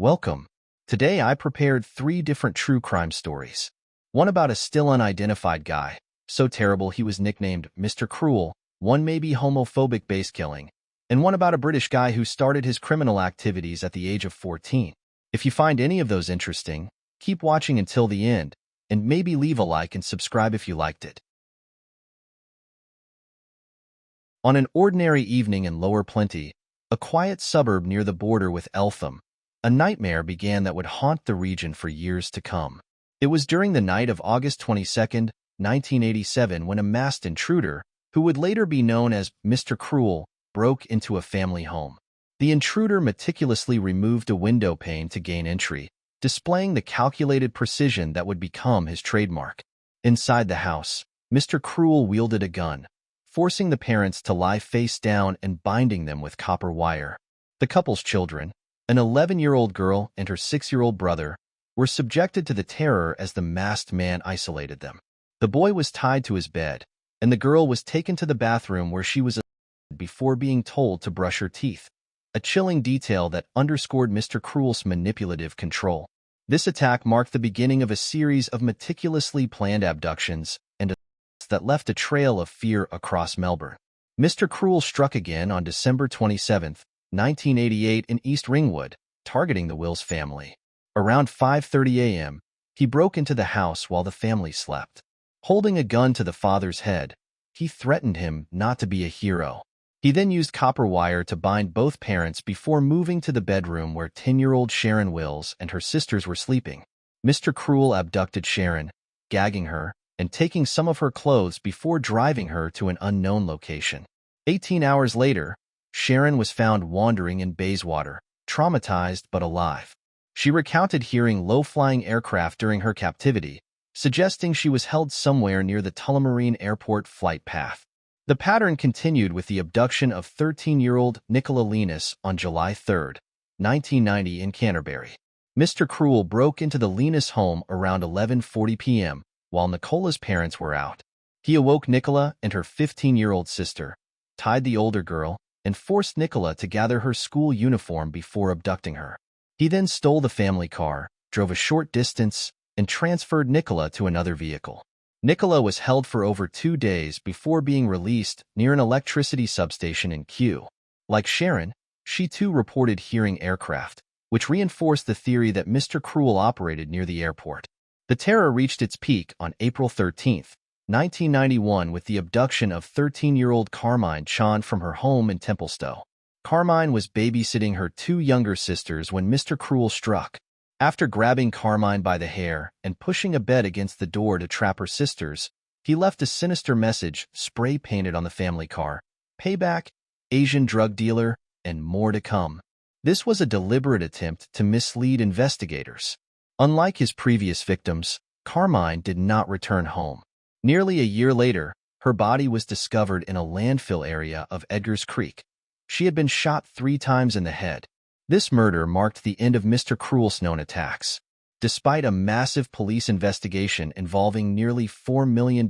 Welcome. Today I prepared 3 different true crime stories. One about a still unidentified guy, so terrible he was nicknamed Mr. Cruel, one maybe homophobic base killing, and one about a British guy who started his criminal activities at the age of 14. If you find any of those interesting, keep watching until the end, and maybe leave a like and subscribe if you liked it. On an ordinary evening in Lower Plenty, a quiet suburb near the border with Eltham, a nightmare began that would haunt the region for years to come. It was during the night of August 22, 1987, when a masked intruder, who would later be known as Mr. Cruel, broke into a family home. The intruder meticulously removed a window pane to gain entry, displaying the calculated precision that would become his trademark. Inside the house, Mr. Cruel wielded a gun, forcing the parents to lie face down and binding them with copper wire. The couple's children, an 11-year-old girl and her 6-year-old brother, were subjected to the terror as the masked man isolated them. The boy was tied to his bed, and the girl was taken to the bathroom where she was asleep before being told to brush her teeth, a chilling detail that underscored Mr. Cruel's manipulative control. This attack marked the beginning of a series of meticulously planned abductions and assaults that left a trail of fear across Melbourne. Mr. Cruel struck again on December 27, 1988 in East Ringwood, targeting the Wills family. Around 5:30 a.m., he broke into the house while the family slept. Holding a gun to the father's head, he threatened him not to be a hero. He then used copper wire to bind both parents before moving to the bedroom where 10-year-old Sharon Wills and her sisters were sleeping. Mr. Cruel abducted Sharon, gagging her, and taking some of her clothes before driving her to an unknown location. 18 hours later, Sharon was found wandering in Bayswater, traumatized but alive. She recounted hearing low-flying aircraft during her captivity, suggesting she was held somewhere near the Tullamarine Airport flight path. The pattern continued with the abduction of 13-year-old Nicola Linus on July 3, 1990 in Canterbury. Mr. Cruel broke into the Linus home around 11:40 p.m. while Nicola's parents were out. He awoke Nicola and her 15-year-old sister, tied the older girl, and forced Nicola to gather her school uniform before abducting her. He then stole the family car, drove a short distance, and transferred Nicola to another vehicle. Nicola was held for over 2 days before being released near an electricity substation in Kew. Like Sharon, she too reported hearing aircraft, which reinforced the theory that Mr. Cruel operated near the airport. The terror reached its peak on April 13, 1991, with the abduction of 13-year-old Carmine Chand from her home in Templestowe. Carmine was babysitting her 2 younger sisters when Mr. Cruel struck. After grabbing Carmine by the hair and pushing a bed against the door to trap her sisters, he left a sinister message spray-painted on the family car: "Payback, Asian drug dealer, and more to come." This was a deliberate attempt to mislead investigators. Unlike his previous victims, Carmine did not return home. Nearly a year later, her body was discovered in a landfill area of Edgar's Creek. She had been shot 3 times in the head. This murder marked the end of Mr. Cruel's known attacks. Despite a massive police investigation involving nearly $4 million,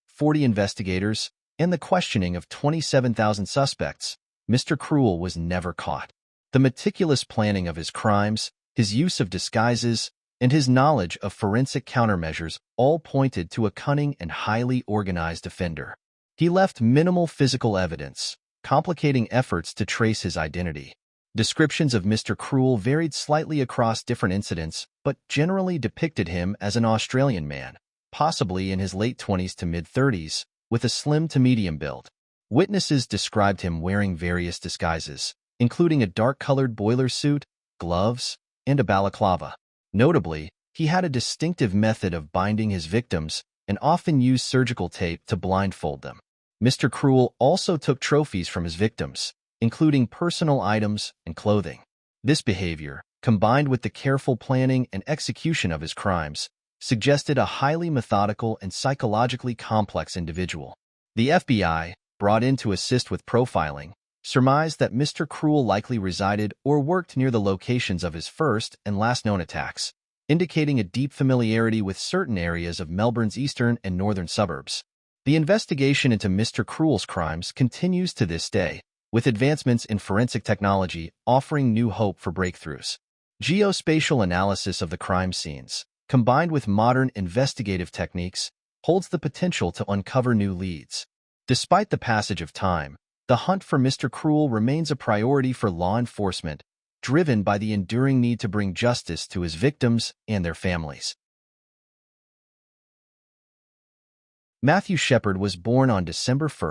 40 investigators, and the questioning of 27,000 suspects, Mr. Cruel was never caught. The meticulous planning of his crimes, his use of disguises, and his knowledge of forensic countermeasures all pointed to a cunning and highly organized offender. He left minimal physical evidence, complicating efforts to trace his identity. Descriptions of Mr. Cruel varied slightly across different incidents, but generally depicted him as an Australian man, possibly in his late 20s to mid-30s, with a slim to medium build. Witnesses described him wearing various disguises, including a dark-colored boiler suit, gloves, and a balaclava. Notably, he had a distinctive method of binding his victims and often used surgical tape to blindfold them. Mr. Cruel also took trophies from his victims, including personal items and clothing. This behavior, combined with the careful planning and execution of his crimes, suggested a highly methodical and psychologically complex individual. The FBI, brought in to assist with profiling, surmised that Mr. Cruel likely resided or worked near the locations of his first and last known attacks, indicating a deep familiarity with certain areas of Melbourne's eastern and northern suburbs. The investigation into Mr. Cruel's crimes continues to this day, with advancements in forensic technology offering new hope for breakthroughs. Geospatial analysis of the crime scenes, combined with modern investigative techniques, holds the potential to uncover new leads. Despite the passage of time, the hunt for Mr. Cruel remains a priority for law enforcement, driven by the enduring need to bring justice to his victims and their families. Matthew Shepard was born on December 1,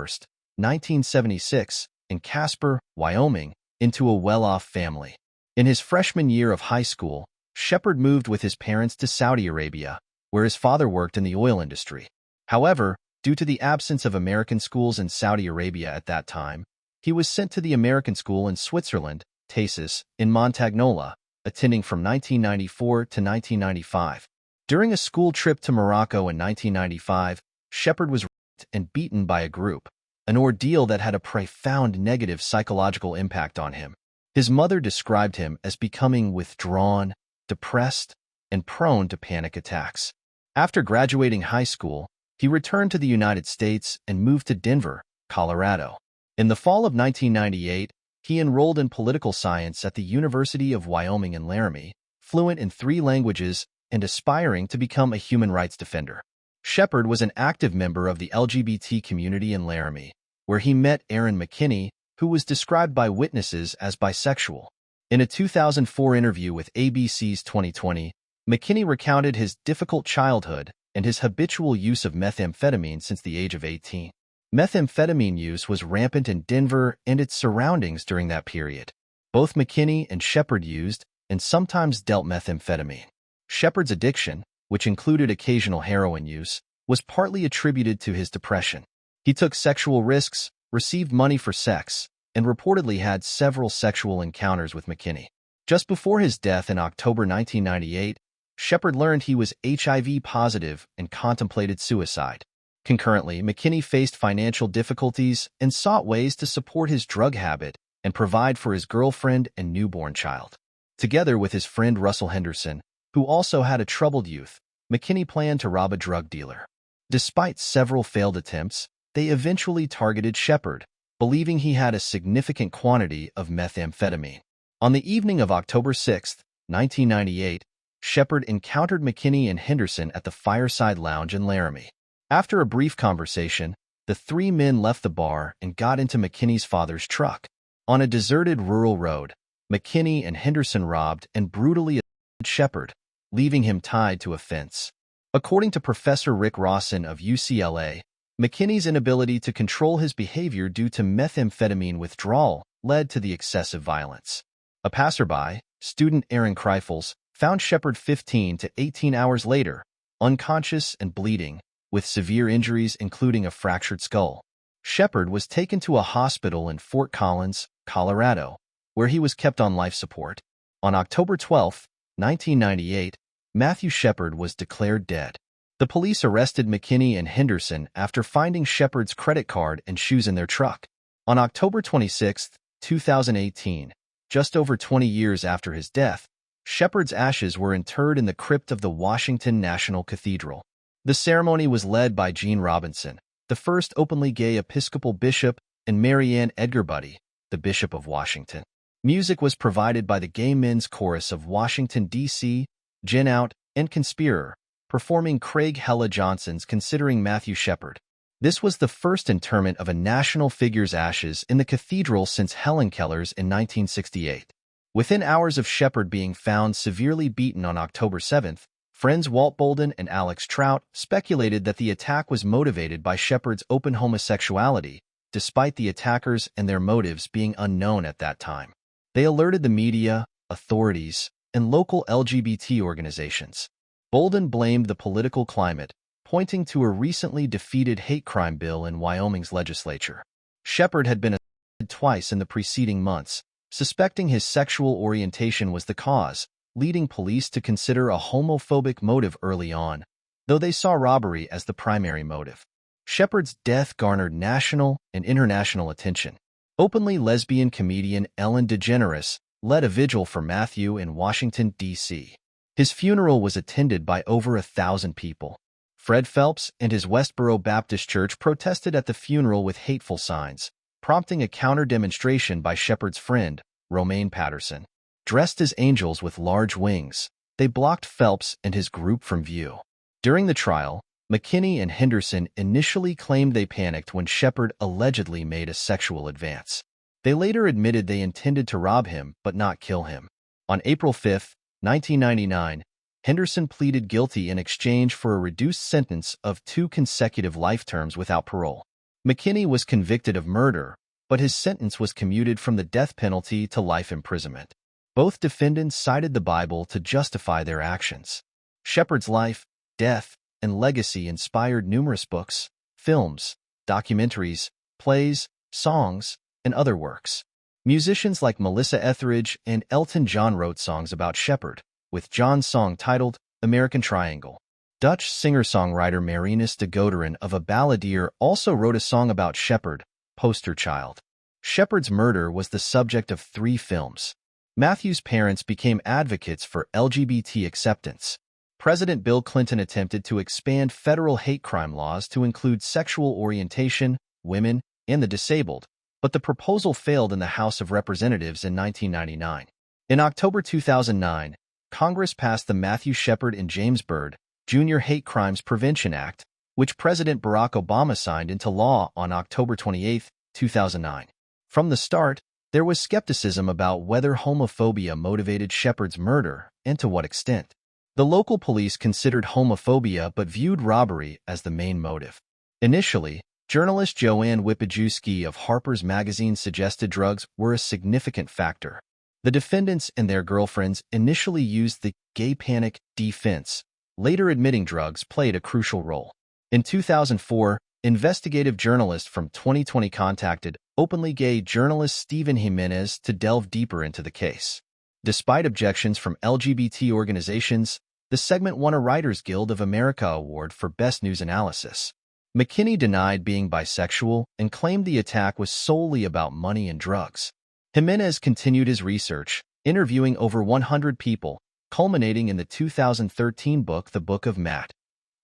1976, in Casper, Wyoming, into a well-off family. In his freshman year of high school, Shepard moved with his parents to Saudi Arabia, where his father worked in the oil industry. However, due to the absence of American schools in Saudi Arabia at that time, he was sent to the American school in Switzerland, Tassis, in Montagnola, attending from 1994 to 1995. During a school trip to Morocco in 1995, Shepard was raped and beaten by a group, an ordeal that had a profound negative psychological impact on him. His mother described him as becoming withdrawn, depressed, and prone to panic attacks. After graduating high school, he returned to the United States and moved to Denver, Colorado. In the fall of 1998, he enrolled in political science at the University of Wyoming in Laramie, fluent in 3 languages and aspiring to become a human rights defender. Shepard was an active member of the LGBT community in Laramie, where he met Erin McKinney, who was described by witnesses as bisexual. In a 2004 interview with ABC's 2020, McKinney recounted his difficult childhood and his habitual use of methamphetamine since the age of 18. Methamphetamine use was rampant in Denver and its surroundings during that period. Both McKinney and Shepard used and sometimes dealt methamphetamine. Shepard's addiction, which included occasional heroin use, was partly attributed to his depression. He took sexual risks, received money for sex, and reportedly had several sexual encounters with McKinney. Just before his death in October 1998, Shepard learned he was HIV positive and contemplated suicide. Concurrently, McKinney faced financial difficulties and sought ways to support his drug habit and provide for his girlfriend and newborn child. Together with his friend Russell Henderson, who also had a troubled youth, McKinney planned to rob a drug dealer. Despite several failed attempts, they eventually targeted Shepard, believing he had a significant quantity of methamphetamine. On the evening of October 6, 1998, Shepard encountered McKinney and Henderson at the Fireside Lounge in Laramie. After a brief conversation, the 3 men left the bar and got into McKinney's father's truck. On a deserted rural road, McKinney and Henderson robbed and brutally assaulted Shepard, leaving him tied to a fence. According to Professor Rick Rawson of UCLA, McKinney's inability to control his behavior due to methamphetamine withdrawal led to the excessive violence. A passerby, student Aaron Kreifels, found Shepard 15 to 18 hours later, unconscious and bleeding, with severe injuries including a fractured skull. Shepard was taken to a hospital in Fort Collins, Colorado, where he was kept on life support. On October 12, 1998, Matthew Shepard was declared dead. The police arrested McKinney and Henderson after finding Shepard's credit card and shoes in their truck. On October 26, 2018, just over 20 years after his death, Shepard's ashes were interred in the crypt of the Washington National Cathedral. The ceremony was led by Gene Robinson, the first openly gay Episcopal bishop, and Mary Ann Edgarbuddy, the Bishop of Washington. Music was provided by the Gay Men's Chorus of Washington, D.C., Gen Out, and Conspirer, performing Craig Hella Johnson's Considering Matthew Shepard. This was the first interment of a national figure's ashes in the cathedral since Helen Keller's in 1968. Within hours of Shepard being found severely beaten on October 7th, friends Walt Bolden and Alex Trout speculated that the attack was motivated by Shepard's open homosexuality, despite the attackers and their motives being unknown at that time. They alerted the media, authorities, and local LGBT organizations. Bolden blamed the political climate, pointing to a recently defeated hate crime bill in Wyoming's legislature. Shepard had been arrested twice in the preceding months, suspecting his sexual orientation was the cause, leading police to consider a homophobic motive early on, though they saw robbery as the primary motive. Shepard's death garnered national and international attention. Openly lesbian comedian Ellen DeGeneres led a vigil for Matthew in Washington, D.C. His funeral was attended by over 1,000 people. Fred Phelps and his Westboro Baptist Church protested at the funeral with hateful signs, prompting a counter-demonstration by Shepard's friend, Romaine Patterson. Dressed as angels with large wings, they blocked Phelps and his group from view. During the trial, McKinney and Henderson initially claimed they panicked when Shepard allegedly made a sexual advance. They later admitted they intended to rob him but not kill him. On April 5, 1999, Henderson pleaded guilty in exchange for a reduced sentence of 2 consecutive life terms without parole. McKinney was convicted of murder, but his sentence was commuted from the death penalty to life imprisonment. Both defendants cited the Bible to justify their actions. Shepard's life, death, and legacy inspired numerous books, films, documentaries, plays, songs, and other works. Musicians like Melissa Etheridge and Elton John wrote songs about Shepard, with John's song titled American Triangle. Dutch singer-songwriter Marinus de Goderen of A Balladeer also wrote a song about Shepard, Poster Child. Shepard's murder was the subject of 3 films. Matthew's parents became advocates for LGBT acceptance. President Bill Clinton attempted to expand federal hate crime laws to include sexual orientation, women, and the disabled, but the proposal failed in the House of Representatives in 1999. In October 2009, Congress passed the Matthew Shepard and James Byrd, Jr. Hate Crimes Prevention Act, which President Barack Obama signed into law on October 28, 2009. From the start, there was skepticism about whether homophobia motivated Shepard's murder and to what extent. The local police considered homophobia but viewed robbery as the main motive. Initially, journalist Joanne Wipajewski of Harper's Magazine suggested drugs were a significant factor. The defendants and their girlfriends initially used the gay panic defense, later admitting drugs played a crucial role. In 2004, investigative journalists from 2020 contacted openly gay journalist Stephen Jimenez to delve deeper into the case. Despite objections from LGBT organizations, the segment won a Writers Guild of America award for Best News Analysis. McKinney denied being bisexual and claimed the attack was solely about money and drugs. Jimenez continued his research, interviewing over 100 people, culminating in the 2013 book The Book of Matt,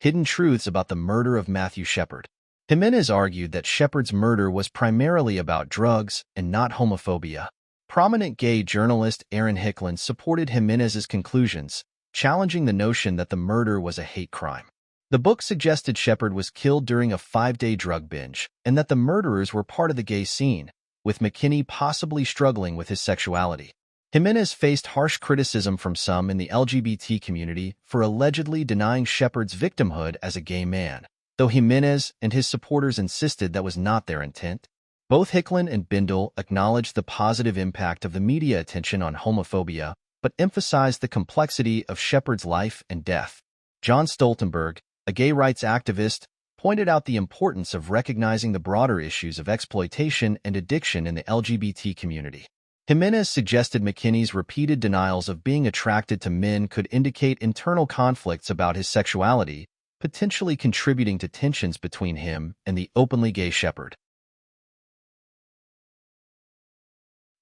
Hidden Truths About the Murder of Matthew Shepard. Jimenez argued that Shepard's murder was primarily about drugs and not homophobia. Prominent gay journalist Aaron Hicklin supported Jimenez's conclusions, challenging the notion that the murder was a hate crime. The book suggested Shepard was killed during a 5-day drug binge and that the murderers were part of the gay scene, with McKinney possibly struggling with his sexuality. Jimenez faced harsh criticism from some in the LGBT community for allegedly denying Shepard's victimhood as a gay man, though Jimenez and his supporters insisted that was not their intent. Both Hicklin and Bindle acknowledged the positive impact of the media attention on homophobia, but emphasized the complexity of Shepard's life and death. John Stoltenberg, a gay rights activist, pointed out the importance of recognizing the broader issues of exploitation and addiction in the LGBT community. Jimenez suggested McKinney's repeated denials of being attracted to men could indicate internal conflicts about his sexuality, potentially contributing to tensions between him and the openly gay Shepard.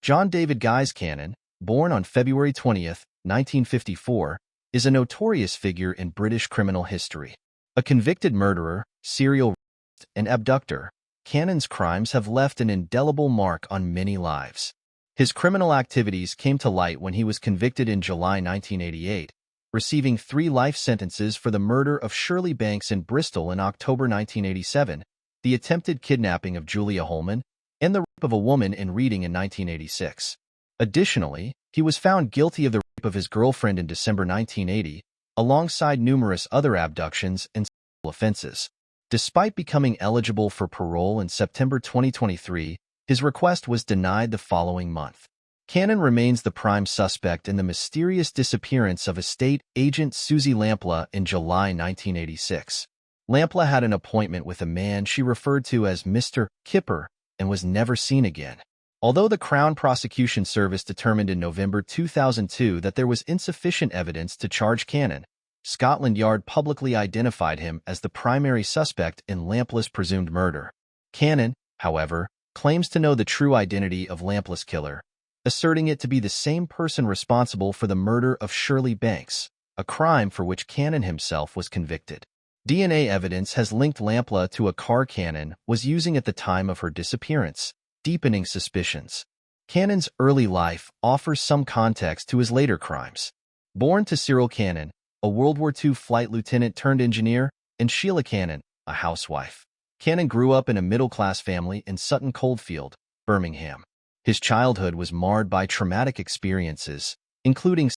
John David Guise Cannan, born on February 20, 1954, is a notorious figure in British criminal history. A convicted murderer, serial rapist, and abductor, Cannan's crimes have left an indelible mark on many lives. His criminal activities came to light when he was convicted in July 1988, receiving 3 life sentences for the murder of Shirley Banks in Bristol in October 1987, the attempted kidnapping of Julia Holman, and the rape of a woman in Reading in 1986. Additionally, he was found guilty of the rape of his girlfriend in December 1980, alongside numerous other abductions and sexual offenses. Despite becoming eligible for parole in September 2023, his request was denied the following month. Cannan remains the prime suspect in the mysterious disappearance of estate agent Susie Lampla in July 1986. Lampla had an appointment with a man she referred to as Mr. Kipper and was never seen again. Although the Crown Prosecution Service determined in November 2002 that there was insufficient evidence to charge Cannan, Scotland Yard publicly identified him as the primary suspect in Lampla's presumed murder. Cannan, however, claims to know the true identity of Lampla's killer, asserting it to be the same person responsible for the murder of Shirley Banks, a crime for which Cannan himself was convicted. DNA evidence has linked Lampla to a car Cannan was using at the time of her disappearance, deepening suspicions. Cannan's early life offers some context to his later crimes. Born to Cyril Cannan, a World War II flight lieutenant turned engineer, and Sheila Cannan, a housewife, Cannan grew up in a middle-class family in Sutton Coldfield, Birmingham. His childhood was marred by traumatic experiences, including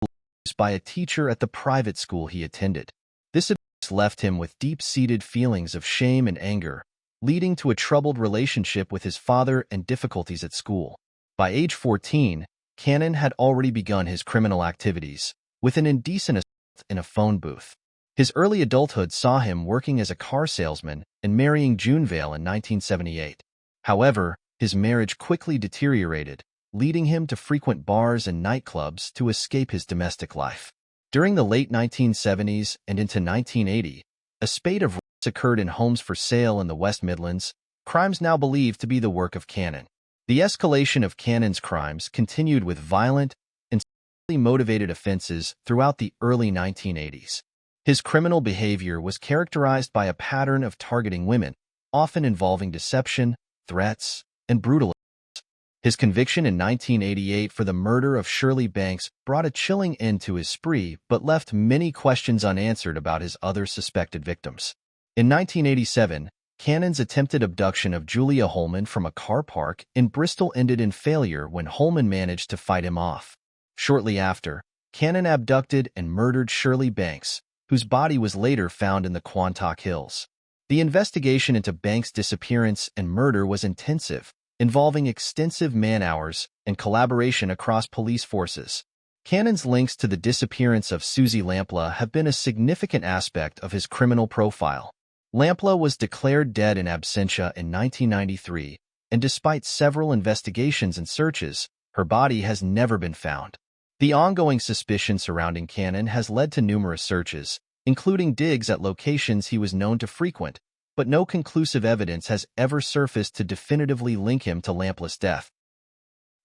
abuse by a teacher at the private school he attended. This abuse left him with deep-seated feelings of shame and anger, leading to a troubled relationship with his father and difficulties at school. By age 14, Cannan had already begun his criminal activities, with an indecent assault in a phone booth. His early adulthood saw him working as a car salesman and marrying June Vale in 1978. However, his marriage quickly deteriorated, leading him to frequent bars and nightclubs to escape his domestic life. During the late 1970s and into 1980, a spate of rapes occurred in homes for sale in the West Midlands, crimes now believed to be the work of Cannan. The escalation of Cannan's crimes continued with violent and sexually motivated offenses throughout the early 1980s. His criminal behavior was characterized by a pattern of targeting women, often involving deception, threats, and brutal abuse. His conviction in 1988 for the murder of Shirley Banks brought a chilling end to his spree but left many questions unanswered about his other suspected victims. In 1987, Cannan's attempted abduction of Julia Holman from a car park in Bristol ended in failure when Holman managed to fight him off. Shortly after, Cannan abducted and murdered Shirley Banks, whose body was later found in the Quantock Hills. The investigation into Banks' disappearance and murder was intensive, involving extensive man-hours and collaboration across police forces. Cannan's links to the disappearance of Susie Lampla have been a significant aspect of his criminal profile. Lampla was declared dead in absentia in 1993, and despite several investigations and searches, her body has never been found. The ongoing suspicion surrounding Cannan has led to numerous searches, including digs at locations he was known to frequent, but no conclusive evidence has ever surfaced to definitively link him to Lampla's death.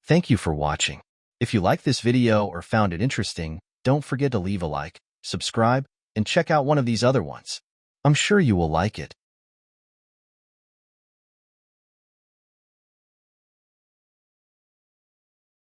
Thank you for watching. If you liked this video or found it interesting, don't forget to leave a like, subscribe, and check out one of these other ones. I'm sure you will like it.